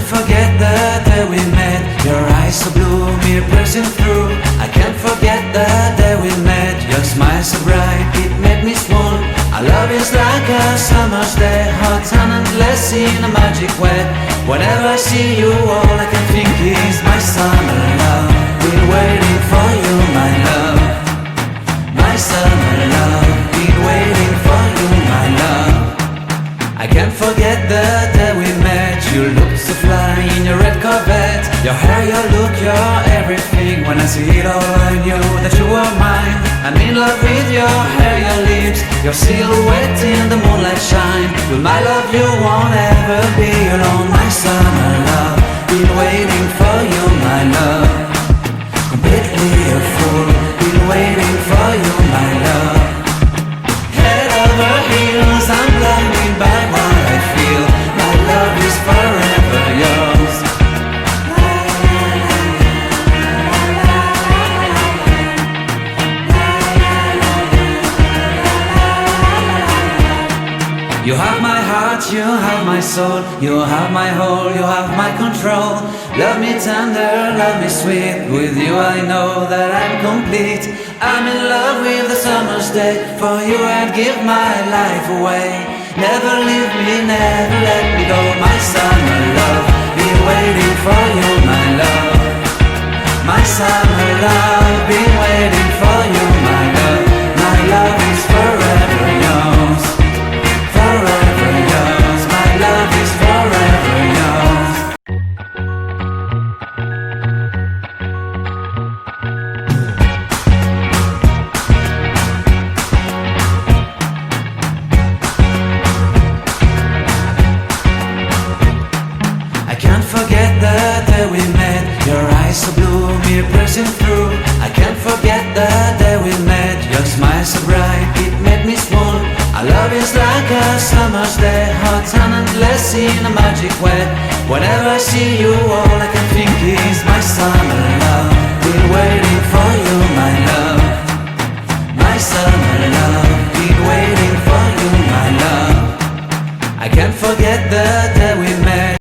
Forget the day we met, your eyes so blue, me pressing through. I can't forget the day we met, your smile so bright, it made me swoon. Our love is like a summer's day, hot and endless in a magic way. Whenever I see you, all I can think is my summer love. Been waiting for you, my love. My summer love, been waiting for you, my love. I can't forget the day we met. You looked so fly in your red Corvette. Your hair, your look, your everything. When I see it all, I knew that you were mine. I'm in love with your hair, your lips, your silhouette in the moonlight shine. With my love, you won't ever be alone. My summer love, been waiting for you, my love. Completely a fool, been waiting for you, my love. Head over heels, I'm blinded by what I feel. My love is forever yours. You have my heart, you have my soul, you have my whole, you have my control. Love me tender, love me sweet, with you I know that I'm complete. I'm in love with the summer's day, for you I'd give my life away. Never leave me, never let me go, my summer love. Been waiting for you, my love. My summer love, been waiting for you, my love. My love is forever yours. Forever yours, my love is forever yours. I can't forget the day we met, your eyes so blue, me pressing through. I can't forget the day we met, your smile so bright, it made me swoon. Our love is like a summer's day, hot and endless in a magic way. Whenever I see you, all I can think is my summer